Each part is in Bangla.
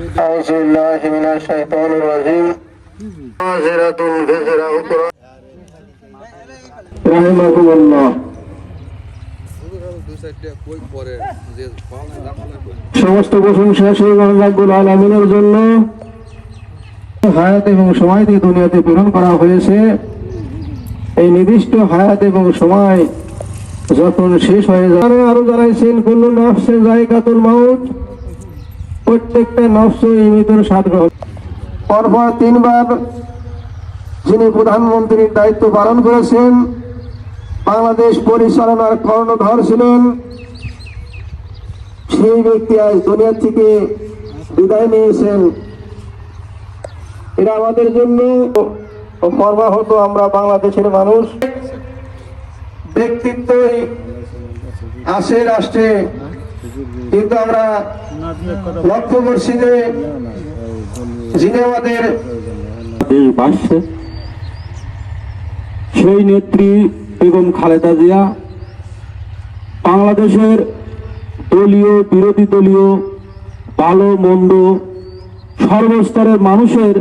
أعوذ بالله من الشيطان الرجيم نازلة بذر أخرى رحمكم الله সমস্ত প্রশংসা সেই রব্বুল আলামিনের জন্য হায়াত এবং সময়কে দুনিয়াতে প্রেরণ করা হয়েছে। এই নির্দিষ্ট হায়াত এবং সময় যখন শেষ হয়ে যাবে আরো জানাইছেন কুল্লু নাফসিন যায়কাতুল মাউত, প্রত্যেকটা নফস এই মৃত্যুর স্বাদ গ্রহণ। পরপর তিনবার যিনি প্রধানমন্ত্রীর দায়িত্ব পালন করেছেন, বাংলাদেশ পরিচালনার কর্ণধর ছিলেন, সেই ব্যক্তি আজ দুনিয়া থেকে বিদায় নিয়েছেন। এটা আমাদের জন্য মর্মাহত। আমরা বাংলাদেশের মানুষ, ব্যক্তিত্বই আছে রাষ্ট্রে, কিন্তু আমরা লক্ষ্য করছি যে যিনি আমাদের দেশ বাসছে সেই নেত্রী বেগম খালেদা জিয়া বাংলাদেশের দলীয় বিরোধী দলীয় ভালো মন্দ সর্বস্তরের মানুষের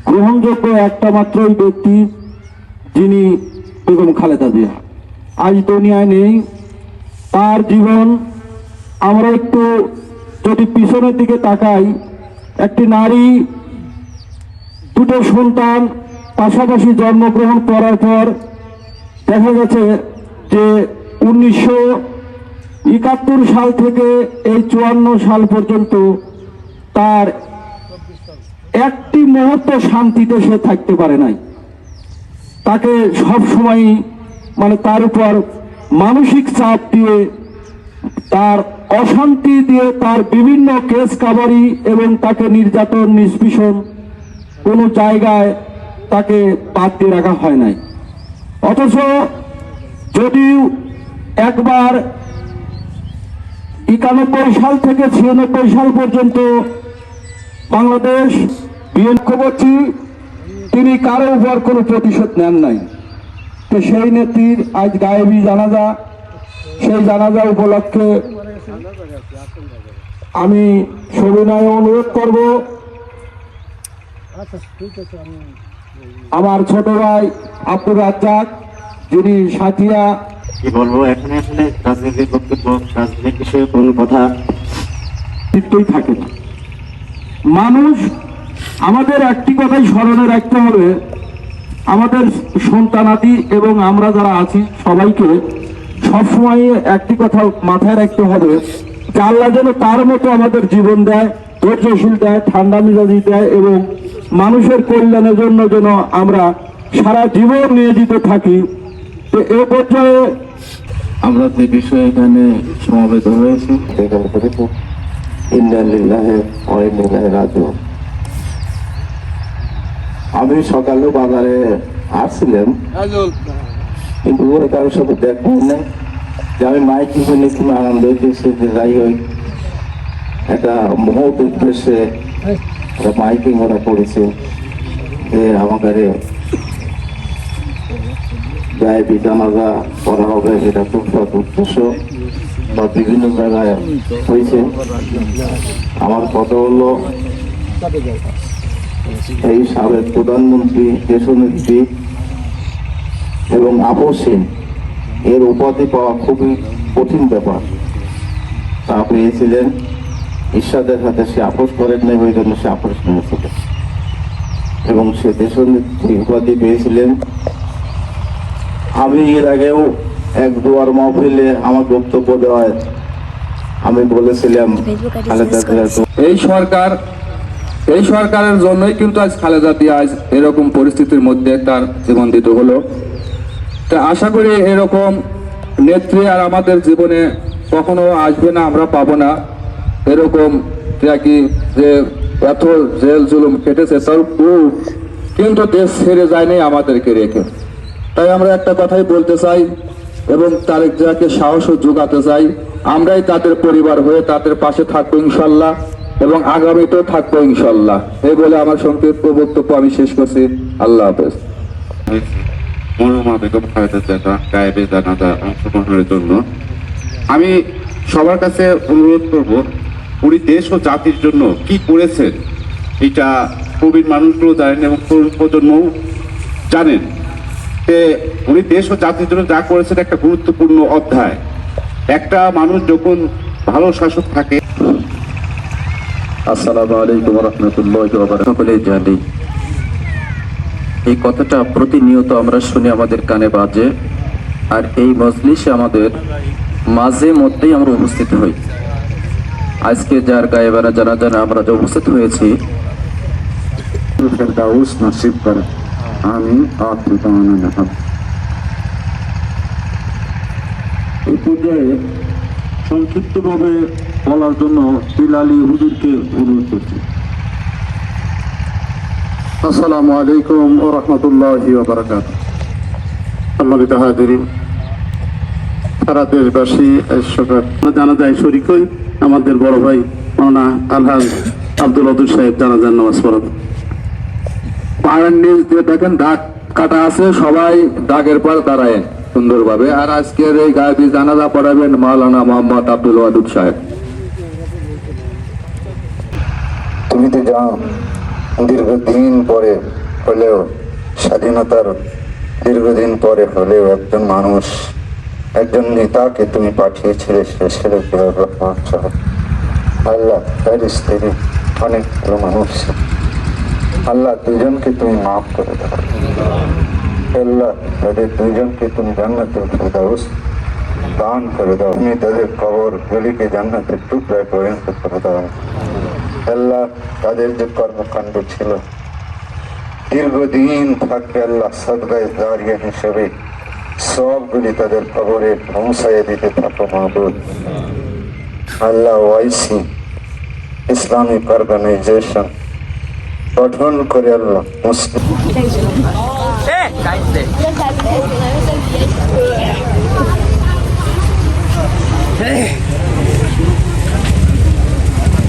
গ্রহণযোগ্য একটা মাত্রই ব্যক্তি, যিনি বেগম খালেদা জিয়া আজ দুনিয়ায় নেই। তার জীবন আমরা একটু যদি পিছনের দিকে তাকাই, একটি নারী দুটো সন্তান পাশাপাশি জন্মগ্রহণ করার পর দেখা গেছে যে 1971 সাল থেকে এই 54 সাল পর্যন্ত তার একটি মুহূর্ত শান্তিতে সে থাকতে পারে নাই। তাকে সব সময় তার উপর মানসিক চাপ দিয়ে, তার অশান্তি দিয়ে, তার বিভিন্ন কেস কাভারি এবং তাকে নির্যাতন নিষ্পেষণ কোনো জায়গায় তাকে বাদ দিয়ে রাখা হয় নাই। অথচ যদিও একবার 91 সাল থেকে 96 সাল পর্যন্ত বাংলাদেশ বিএনপি তিনি কারো উপর কোনো প্রতিশোধ নেন নাই। তো সেই নেত্রীর আজ গায়েবী জানাজা, সেই জানাজা উপলক্ষে আমি সবিনয়ে অনুরোধ করব আমার ছোট ভাই আব্দুর রাজ্জাক, যিনি সাথিয়া। কি বলবো, এখানে আসলে রাজনীতির বক্তব্য, রাজনীতির বিষয়ে কোনো কথা ঠিকই থাকে না। মানুষ আমাদের একটি কথাই স্মরণে রাখতে হবে, আমাদের সন্তানাদি এবং আমরা যারা আছি সবাইকে সবসময় একটি কথা মাথায় রাখতে হবে যে আল্লাহ যেন তার মতো আমাদের জীবন দেয়, ধৈর্যশীল দেয়, ঠান্ডা মেজাজি দেয় এবং মানুষের কল্যাণের জন্য যেন আমরা সারা জীবন নিয়োজিত থাকি। তো এ পর্যায়ে আমরা যে বিষয়ে এখানে সমাবেত হয়েছি আমি সকালে বাজারে আসছিলাম, কিন্তু ওই কারোর সাথে দেখা নাই যে আমি মাইকিং শুনেছি, আনন্দ হইতেছে যে যাই হোক একটা মহৎ উদ্দেশ্যে একটা মাইকিং ওরা করেছে যে আমাকে গায়েবী জানাজা করা হবে। এটা খুব সৎ উদ্দেশ্য বা বিভিন্ন জায়গায় হয়েছে। আমার কথা হলো, এই সাবেক প্রধানমন্ত্রী, দেশনেত্রী এবং আপসহীন এর উপাধি পাওয়া খুবই কঠিন ব্যাপার। তা পেয়েছিলেন, ঈশ্বরের হাতে সে আপোষ করেন নাই, ওই জন্য সে আপোষ নিয়েছিলেন এবং সে দেশনেত্রী উপাধি পেয়েছিলেন। আমি এর আগেও এক দুয়ার মাহফিলে আমার বক্তব্য দেওয়ায় আমি বলেছিলাম এই সরকারের জন্যই কিন্তু আজ খালেদা জিয়া আজ এরকম পরিস্থিতির মধ্যে তার জীবন দিতে হলো। তা আশা করি এরকম নেত্রী আর আমাদের জীবনে কখনো আসবে না, আমরা পাবো না। এরকম কি যে এত জেল জুলুম কেটেছে তার কিন্তু দেশ ছেড়ে যায়নি আমাদেরকে রেখে। তাই আমরা একটা কথাই বলতে চাই এবং তারেক জিয়াকে সাহসও যোগাতে চাই, আমরাই তাদের পরিবার হয়ে তাদের পাশে থাকবো ইনশাল্লাহ এবং আগামীতেও থাকবো ইনশাল্লাহ। এই বলে আমার সংক্ষিপ্ত বক্তব্য আমি শেষ করছি। আল্লাহ হাফেজ। মরহুমা বেগম খালেদা জিয়া গায়েবী জানাজা অংশগ্রহণের জন্য আমি সবার কাছে অনুরোধ করব উনি দেশ ও জাতির জন্য কি করেছেন এটা প্রবীণ মানুষগুলো জানেন এবং তরুণ প্রজন্মও জানেন। উনি দেশ ও জাতির জন্য যা করেছেন একটা গুরুত্বপূর্ণ অধ্যায়। একটা মানুষ যখন ভালো শাসক থাকে। আসসালামু আলাইকুম রহমতুল্লাহি ওয়া বারাকাতুহু। সকলেই জানি এই কথাটা প্রতিনিয়ত আমরা শুনি, আমাদের কানে বাজে, আর এই মজলিসে আমাদের মাঝে মধ্যেই আমরা উপস্থিত হই। আজকে যার গায়েবানা জানাজানে আমরা যে উপস্থিত হয়েছি, ফেরদাউস নসিব করে। আমি এই পর্যায়ে সংক্ষিপ্তভাবে বলার জন্য বিলালী হুজুরকে অনুরোধ করছি। আসসালামু আলাইকুম ওয়া রাহমাতুল্লাহি ওয়া বারাকাতুহু। সম্মানিত হাজিরিন, সারা দেশবাসী জানাজায় শরীক হই। আমাদের বড় ভাই মাওলানা আলহাজ আব্দুল ওদুদ সাহেব জানাজার নামাজ পড়ান। পায়ের নিচ দিয়ে দেখেন দাগ কাটা আছে, সবাই দাগের পর দাঁড়ায় সুন্দরভাবে। আর আজকের এই গায়েবী জানাজা পড়াবেন মাওলানা মোহাম্মদ আব্দুল ওয়াদুদ সাহেব। তুমি তো জানো, দীর্ঘদিন পরে হলেও, স্বাধীনতার দীর্ঘদিন পরে হলেও একজন মানুষ, একজন নেতাকে তুমি পাঠিয়েছিলে, সে ছিল জিয়াউর রহমান সাহেব। আল্লাহ তার স্ত্রী অনেক ভালো মানুষ। আল্লাহ দুজনকে তুমি মাফ করে দাও। আল্লাহ তাদের দুজনকে তুমি জান্নাতুল ফেরদাউস দান করে দাও। তুমি তাদের কবর গলিকে জান্নাতের টুকরায় পরিণত করে দাও। আল্লাহ তাদের যে কর্মকাণ্ড ছিল দীর্ঘদিন থাকবে, আল্লাহ সাদগায়ে জারিয়া হিসেবে সবগুলি তাদের কবরে পৌঁছাইয়ে দিতে থাকো মাহবুব। আল্লাহ ওয়াইসি ইসলামিক অর্গানাইজেশন গঠন করে আল্লাহ মুসলিম